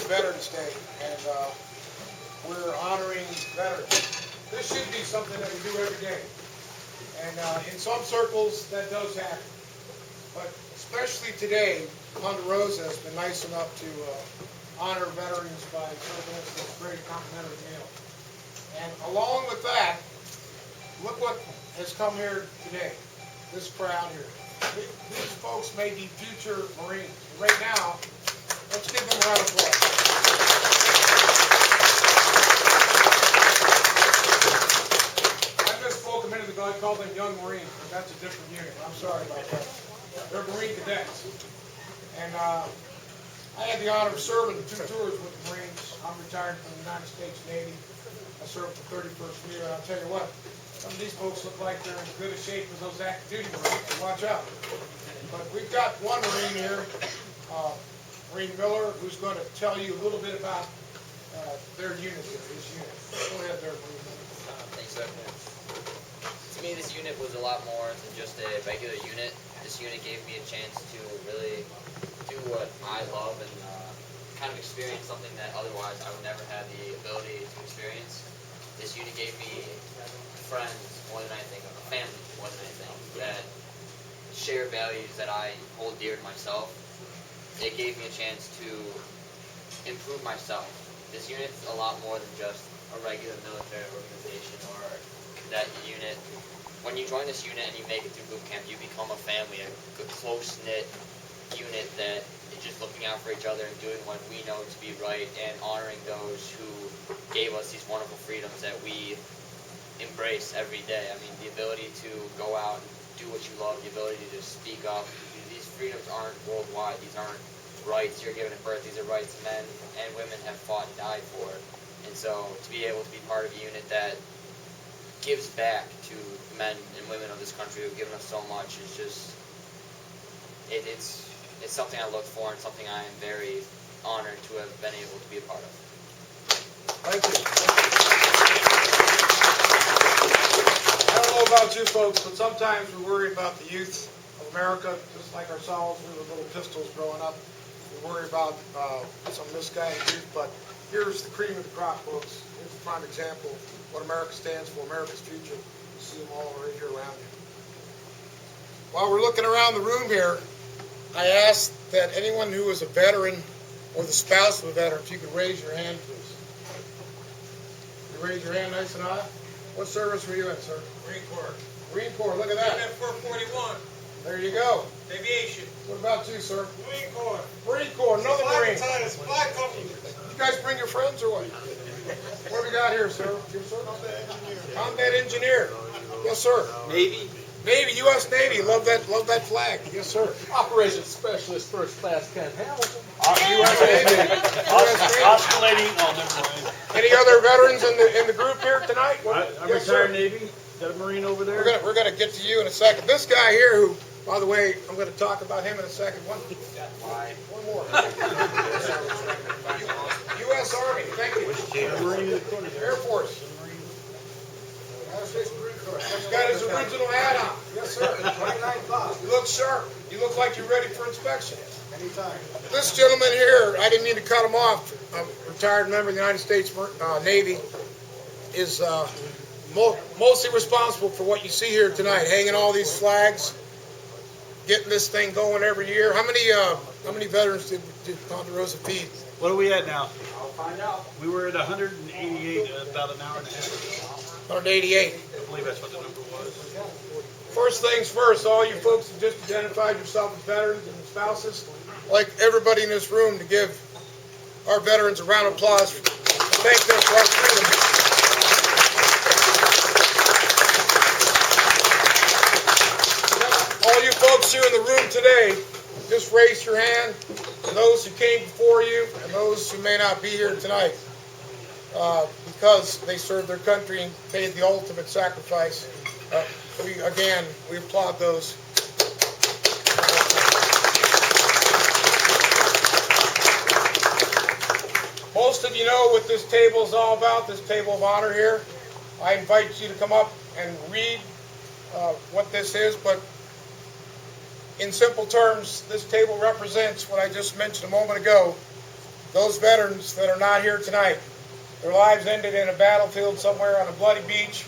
Veterans Day, and we're honoring veterans. This should be something that we do every day, and in some circles that does happen, but especially today, Ponderosa has been nice enough to honor veterans by serving us this very complimentary meal. And along with that, look what has come here today, this crowd here. These folks may be future Marines. Right now, let's give them a round of applause. I misspoke a minute ago. I called them young Marines, but that's a different unit. I'm sorry about that. They're Marine Cadets. And I had the honor of serving 2 tours with the Marines. I'm retired from the United States Navy. I served the 31st year, and I'll tell you what, some of these folks look like they're in good a shape as those active duty Marines, so watch out. But we've got one Marine here, Marine Miller, who's going to tell you a little bit about their unit here, his unit. Go ahead there, Marine Miller. Thanks, sir. To me, this unit was a lot more than just a regular unit. This unit gave me a chance to really do what I love and kind of experience something that otherwise I would never have the ability to experience. This unit gave me friends more than anything, a family more than anything, that share values that I hold dear to myself. It gave me a chance to improve myself. This unit's a lot more than just a regular military organization or cadet unit. When you join this unit and you make it through boot camp, you become a family, a close-knit unit that is just looking out for each other and doing what we know to be right and honoring those who gave us these wonderful freedoms that we embrace every day. I mean, the ability to go out and do what you love, the ability to just speak up. These freedoms aren't worldwide. These aren't rights you're given at birth. These are rights men and women have fought and died for. And so to be able to be part of a unit that gives back to men and women of this country who have given us so much is just, it's something I look for and something I am very honored to have been able to be a part of. Thank you. I don't know about you folks, but sometimes we worry about the youth of America, just like ourselves. We were little pistols growing up. We worry about some misguided youth, but here's the cream of the crop, folks. Here's a prime example of what America stands for, America's future. You see them all right here around you. While we're looking around the room here, I ask that anyone who is a veteran or the spouse of a veteran, if you could raise your hand, please. You raise your hand nice and high. What service were you in, sir? Marine Corps. Marine Corps, look at that. I'm at 441. There you go. Aviation. What about you, sir? Marine Corps. Marine Corps, another Marine. Supply company. You guys bring your friends or what? What do we got here, sir? Your service? Combat engineer. Yes, sir. Navy. Navy, U.S. Navy. Love that flag. Yes, sir. Operations Specialist First Class Ken Hamilton. U.S. Navy. Oscillating. Oh, never mind. Any other veterans in the group here tonight? I'm Yes, retired sir. Navy. Got a Marine over there. We're gonna get to you in a second. This guy here, who, by the way, I'm gonna talk about him in a second. One more. U.S. Army. Thank you. Marine in the corner there. Air Force. United States Marine Corps. He's got his original hat on. Yes, sir. 29 You look sharp. You look like you're ready for inspection. Anytime. This gentleman here, I didn't mean to cut him off. A retired member of the United States Navy, is mostly responsible for what you see here tonight, hanging all these flags, getting this thing going every year. How many veterans did Ponderosa feed? What are we at now? I'll find out. We were at 188 about an hour and a half. 188. I believe that's what the number was. First things first, all you folks who just identified yourself as veterans and spouses, I'd like everybody in this room to give our veterans a round of applause. Thank them for our freedom. All you folks here in the room today, just raise your hand. And those who came before you and those who may not be here tonight, because they served their country and paid the ultimate sacrifice. We applaud those. Most of you know what this table is all about, this table of honor here. I invite you to come up and read what this is, but in simple terms, this table represents what I just mentioned a moment ago, those veterans that are not here tonight. Their lives ended in a battlefield somewhere on a bloody beach,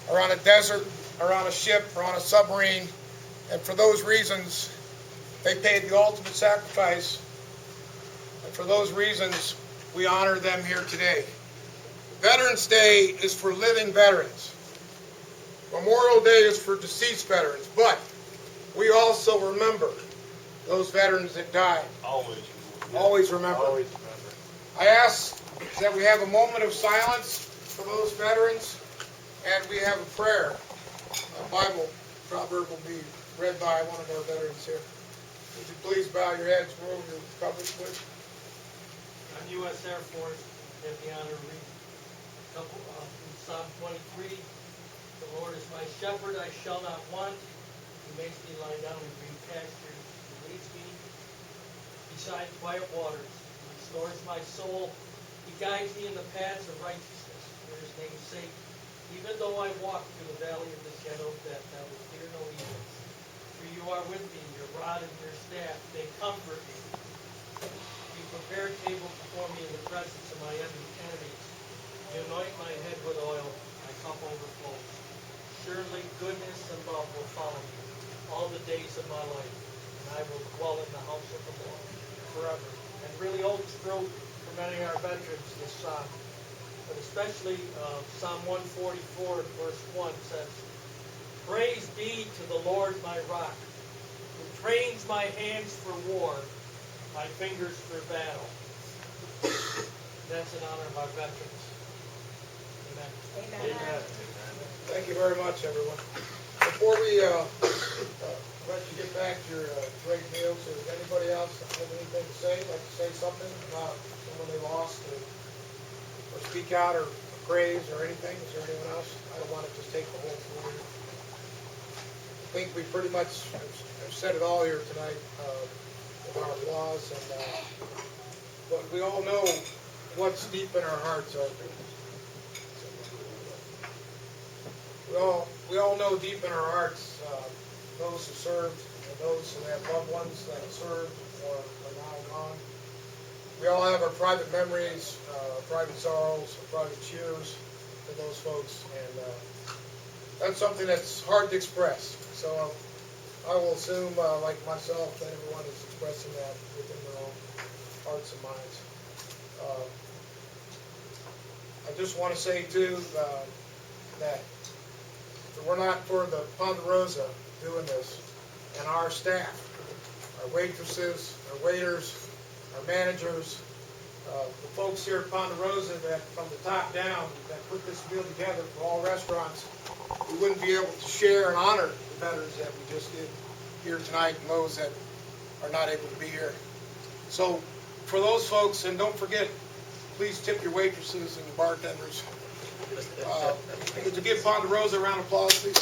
or on a desert, or on a ship, or on a submarine. And for those reasons, they paid the ultimate sacrifice. And for those reasons, we honor them here today. Veterans Day is for living veterans. Memorial Day is for deceased veterans. But we also remember those veterans that died. Always. Always remember. Always remember. I ask that we have a moment of silence for those veterans, and we have a prayer. A Bible proverb will be read by one of our veterans here. Would you please bow your heads, roll your covers, please? I'm U.S. Air Force, have the honor of reading from Psalm 23. The Lord is my shepherd, I shall not want. He makes me lie down in green pastures. He leads me beside quiet waters. He restores my soul. He guides me in the paths of righteousness for his name's sake. Even though I walk through the valley of the shadow of death, I will fear no evil. For you are with me, your rod and your staff, they comfort me. You prepare a table before me in the presence of my enemies. You anoint my head with oil, my cup overflows. Surely goodness and love will follow me all the days of my life, and I will dwell in the house of the Lord forever. And really holds true for many of our veterans, this psalm. But especially Psalm 144, verse 1 says, Praise be to the Lord my rock, who trains my hands for war, my fingers for battle. That's in honor of our veterans. Amen. Amen. Thank you very much, everyone. Before we let you get back to your great meals, does anybody else have anything to say? Like to say something about someone they lost, or speak out, or praise, or anything? Is there anyone else? I don't want to just take the whole floor. I think we pretty much have said it all here tonight with our laws, and but we all know what's deep in our hearts, open. We all know deep in our hearts those who served and those who have loved ones that have served or are now gone. We all have our private memories, private sorrows, private cheers for those folks, and that's something that's hard to express. So I will assume, like myself, that everyone is expressing that within their own hearts and minds. I just want to say, too, that if it were not for the Ponderosa doing this, and our staff, our waitresses, our waiters, our managers, the folks here at Ponderosa that from the top down that put this meal together for all restaurants, we wouldn't be able to share and honor the veterans that we just did here tonight and those that are not able to be here. So for those folks, and don't forget, please tip your waitresses and your bartenders. Could you give Ponderosa a round of applause, please?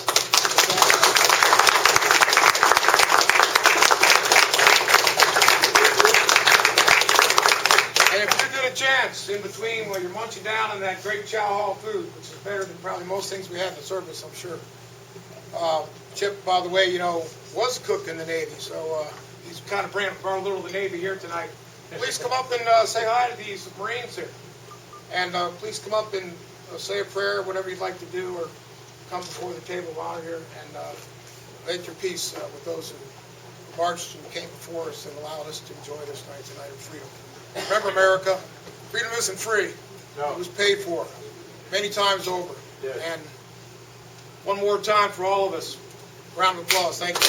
And if you get a chance in between while you're munching down on that great chow hall food, which is better than probably most things we have in the service, I'm sure. Chip, by the way, was a cook in the Navy, so he's kind of brought a little of the Navy here tonight. Please come up and say hi to these Marines here. And please come up and say a prayer, whatever you'd like to do, or come before the table of honor here and make your peace with those who marched and came before us and allowed us to enjoy this night tonight of freedom. Remember, America, freedom isn't free. No. It was paid for many times over. Yes. And one more time for all of us, round of applause. Thank you.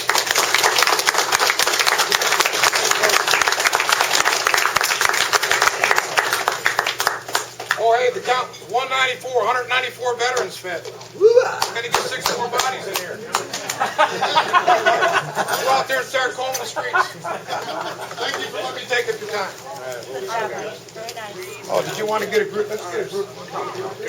Oh, hey, the count, 194 veterans fed. We're going to get 6 more bodies in here. Go out there and start combing the streets. Thank you for letting me take up your time. Very nice. Oh, did you want to get a group? Let's get a group.